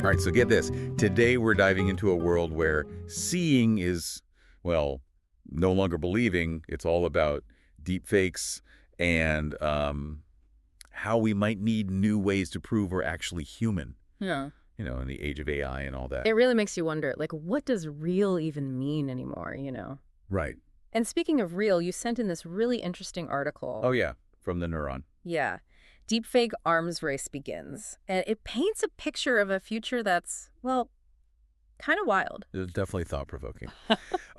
All right, so get this. Today we're diving into a world where seeing is, well, no longer believing. It's all about deepfakes and how we might need new ways to prove we're actually human. Yeah. You know, in the age of AI and all that. It really makes you wonder, like, what does real even mean anymore, you know? Right. And speaking of real, you sent in this really interesting article. Oh, yeah, from the Neuron. Yeah. Deepfake arms race begins. And it paints a picture of a future that's, well, kind of wild. It's definitely thought-provoking.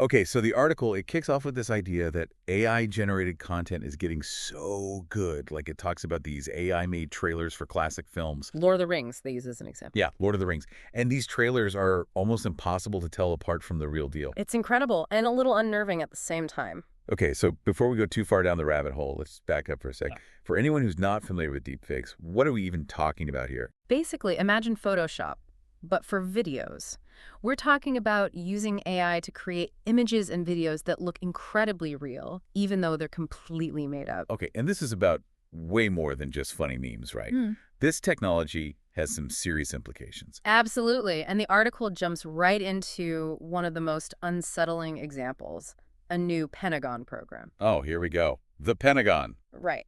Okay, so the article, it kicks off with this idea that AI-generated content is getting so good. Like, it talks about these AI-made trailers for classic films. Lord of the Rings, they use as an example. Yeah, Lord of the Rings. And these trailers are almost impossible to tell apart from the real deal. It's incredible and a little unnerving at the same time. Okay, so before we go too far down the rabbit hole, let's back up for a sec. For anyone who's not familiar with deepfakes, what are we even talking about here? Basically, imagine Photoshop, but for videos. We're talking about using AI to create images and videos that look incredibly real, even though they're completely made up. Okay, and this is about way more than just funny memes, right? This technology has some serious implications. Absolutely. And the article jumps right into one of the most unsettling examples, a new Pentagon program. Oh, here we go. The Pentagon. Right.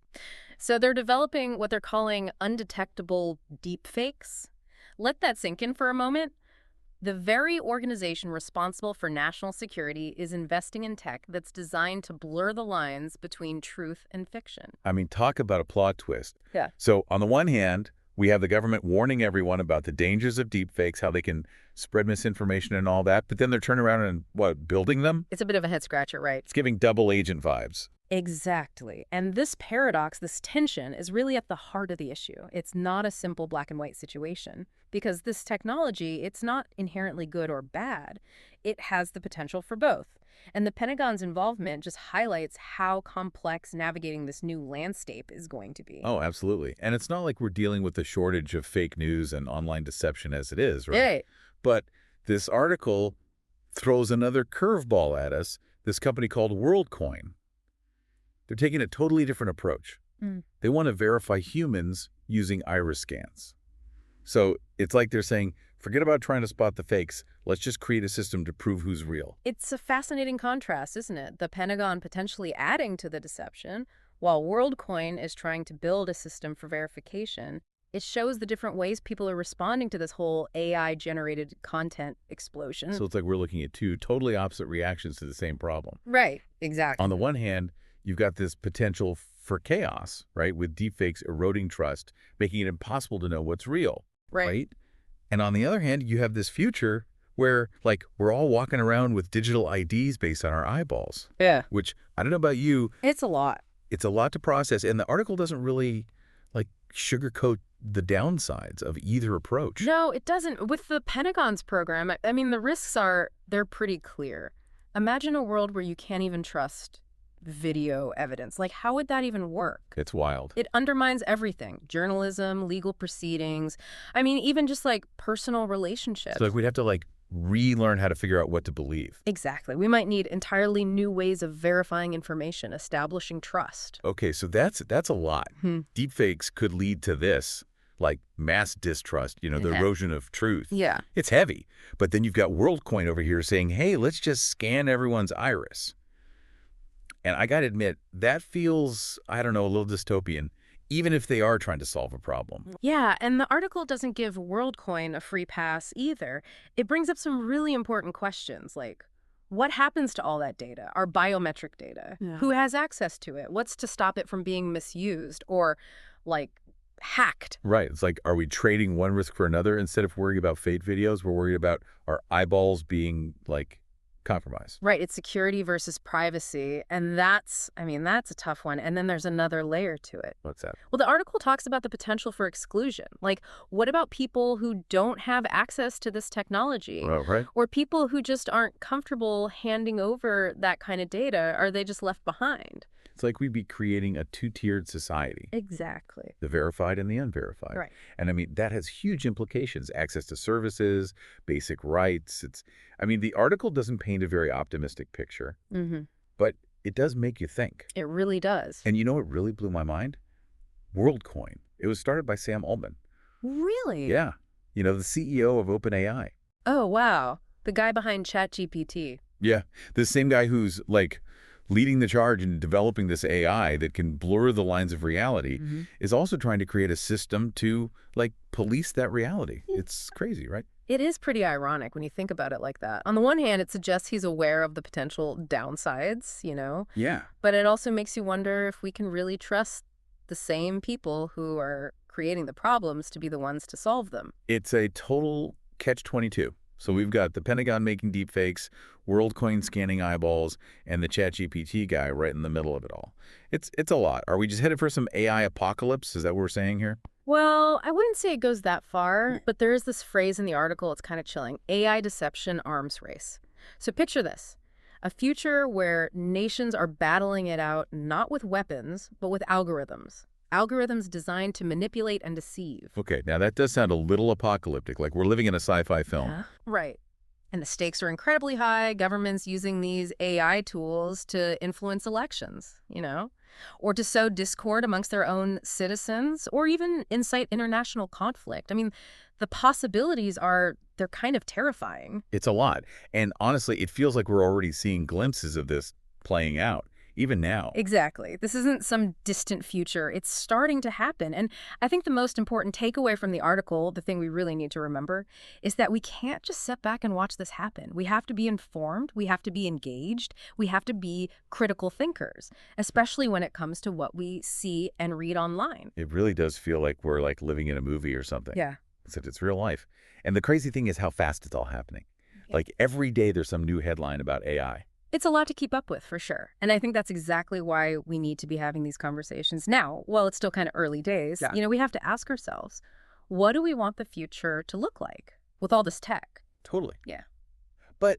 So they're developing what they're calling undetectable deepfakes. Let that sink in for a moment. The very organization responsible for national security is investing in tech that's designed to blur the lines between truth and fiction. I mean, talk about a plot twist. Yeah. So on the one hand, we have the government warning everyone about the dangers of deepfakes, how they can spread misinformation and all that, but then they're turning around and, what, building them? It's a bit of a head-scratcher, right? It's giving double agent vibes. Exactly. And this paradox, this tension, is really at the heart of the issue. It's not a simple black and white situation because this technology, it's not inherently good or bad. It has the potential for both. And the Pentagon's involvement just highlights how complex navigating this new landscape is going to be. Oh, absolutely. And it's not like we're dealing with a shortage of fake news and online deception as it is, right? Yeah. But this article throws another curveball at us, this company called Worldcoin. They're taking a totally different approach. They want to verify humans using iris scans. So it's like they're saying, forget about trying to spot the fakes. Let's just create a system to prove who's real. It's a fascinating contrast, isn't it? The Pentagon potentially adding to the deception, while Worldcoin is trying to build a system for verification. It shows the different ways people are responding to this whole AI-generated content explosion. So it's like we're looking at two totally opposite reactions to the same problem. Right, exactly. On the one hand, you've got this potential for chaos, right, with deepfakes eroding trust, making it impossible to know what's real, right? And on the other hand, you have this future where, like, we're all walking around with digital IDs based on our eyeballs. Yeah. Which, I don't know about you. It's a lot. It's a lot to process, and the article doesn't really, like, sugarcoat the downsides of either approach. No, it doesn't. With the Pentagon's program, I mean, the risks they're pretty clear. Imagine a world where you can't even trust video evidence. Like, how would that even work? It's wild. It undermines everything. Journalism, legal proceedings. I mean, even just, like, personal relationships. So, like, we'd have to, like, relearn how to figure out what to believe. Exactly. We might need entirely new ways of verifying information, establishing trust. Okay, so that's a lot. Deepfakes could lead to this, like mass distrust, you know, the erosion of truth. Yeah. It's heavy. But then you've got Worldcoin over here saying, hey, let's just scan everyone's iris. And I got to admit, that feels, I don't know, a little dystopian, even if they are trying to solve a problem. Yeah, and the article doesn't give Worldcoin a free pass either. It brings up some really important questions, like, what happens to all that data, our biometric data? Yeah. Who has access to it? What's to stop it from being misused or, like, hacked? Right. It's like, are we trading one risk for another? Instead of worrying about fake videos, we're worried about our eyeballs being, like, compromised. Right. It's security versus privacy. And that's a tough one. And then there's another layer to it. What's that? Well, the article talks about the potential for exclusion. Like, what about people who don't have access to this technology? Oh, right. Or people who just aren't comfortable handing over that kind of data? Are they just left behind? It's like we'd be creating a two-tiered society. Exactly. The verified and the unverified. Right. And I mean, that has huge implications. Access to services, basic rights. The article doesn't paint a very optimistic picture, but it does make you think. It really does. And you know what really blew my mind? Worldcoin. It was started by Sam Altman. Really? Yeah. The CEO of OpenAI. Oh, wow. The guy behind ChatGPT. Yeah, the same guy who's, leading the charge in developing this AI that can blur the lines of reality is also trying to create a system to, police that reality. It's crazy, right? It is pretty ironic when you think about it like that. On the one hand, it suggests he's aware of the potential downsides, Yeah. but it also makes you wonder if we can really trust the same people who are creating the problems to be the ones to solve them. It's a total catch-22. So we've got the Pentagon making deepfakes, Worldcoin scanning eyeballs, and the ChatGPT guy right in the middle of it all. It's a lot. Are we just headed for some AI apocalypse? Is that what we're saying here? Well, I wouldn't say it goes that far, but there is this phrase in the article, it's kind of chilling: AI deception arms race. So picture this: a future where nations are battling it out not with weapons, but with algorithms. Algorithms designed to manipulate and deceive. Okay, now that does sound a little apocalyptic, like we're living in a sci-fi film. Yeah. Right. And the stakes are incredibly high. Governments using these AI tools to influence elections, or to sow discord amongst their own citizens, or even incite international conflict. I mean, the possibilities they're kind of terrifying. It's a lot. And honestly, it feels like we're already seeing glimpses of this playing out, even now. Exactly. This isn't some distant future. It's starting to happen. And I think the most important takeaway from the article, the thing we really need to remember, is that we can't just sit back and watch this happen. We have to be informed. We have to be engaged. We have to be critical thinkers, especially when it comes to what we see and read online. It really does feel like we're living in a movie or something. Yeah. Except it's real life. And the crazy thing is how fast it's all happening. Yeah. Every day there's some new headline about AI. It's a lot to keep up with, for sure. And I think that's exactly why we need to be having these conversations now. While it's still kind of early days, we have to ask ourselves, what do we want the future to look like with all this tech? Totally. Yeah. But,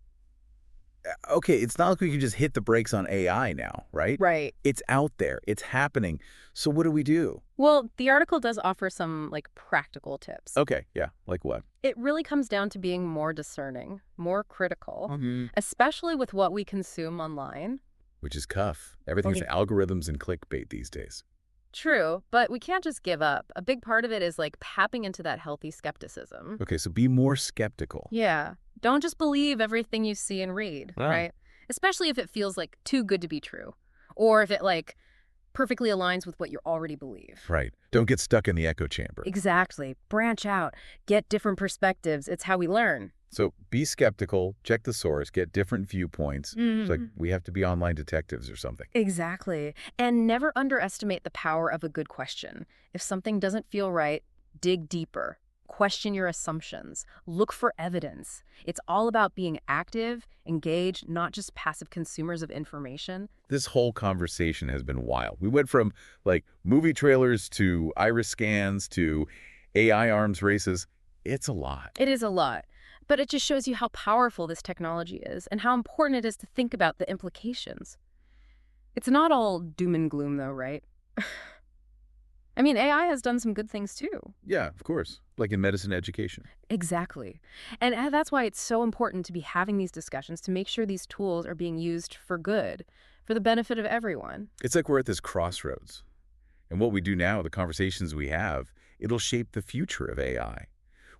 okay, it's not like we can just hit the brakes on AI now, right? Right. It's out there. It's happening. So what do we do? Well, the article does offer some, practical tips. Okay, yeah. Like what? It really comes down to being more discerning, more critical, especially with what we consume online. Which is cuff. Everything's algorithms and clickbait these days. True, but we can't just give up. A big part of it is tapping into that healthy skepticism. Okay, so be more skeptical. Yeah. Don't just believe everything you see and read, right? Especially if it feels too good to be true, or if it perfectly aligns with what you already believe. Right. Don't get stuck in the echo chamber. Exactly. Branch out. Get different perspectives. It's how we learn. So be skeptical, check the source, get different viewpoints. It's like we have to be online detectives or something. Exactly. And never underestimate the power of a good question. If something doesn't feel right, dig deeper. Question your assumptions. Look for evidence. It's all about being active, engaged, not just passive consumers of information. This whole conversation has been wild. We went from movie trailers to iris scans to AI arms races. It's a lot. It is a lot. But it just shows you how powerful this technology is and how important it is to think about the implications. It's not all doom and gloom, though, right? I mean, AI has done some good things, too. Yeah, of course. Like in medicine education. Exactly. And that's why it's so important to be having these discussions to make sure these tools are being used for good, for the benefit of everyone. It's like we're at this crossroads. And what we do now, the conversations we have, it'll shape the future of AI.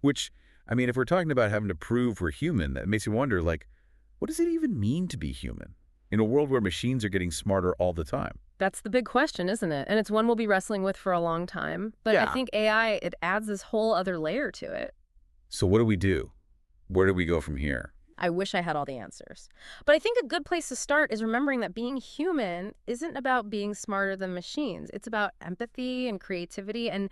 Which, if we're talking about having to prove we're human, that makes you wonder, what does it even mean to be human in a world where machines are getting smarter all the time? That's the big question, isn't it? And it's one we'll be wrestling with for a long time. But I think AI, it adds this whole other layer to it. So what do we do? Where do we go from here? I wish I had all the answers. But I think a good place to start is remembering that being human isn't about being smarter than machines. It's about empathy and creativity, and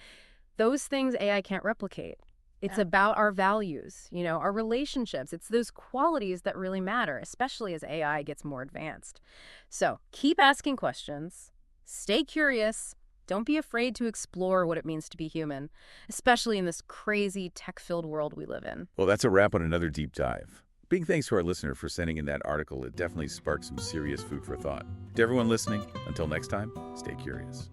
those things AI can't replicate. It's about our values, our relationships. It's those qualities that really matter, especially as AI gets more advanced. So keep asking questions, stay curious, don't be afraid to explore what it means to be human, especially in this crazy tech-filled world we live in. Well, that's a wrap on another deep dive. Big thanks to our listener for sending in that article. It definitely sparked some serious food for thought. To everyone listening, until next time, stay curious.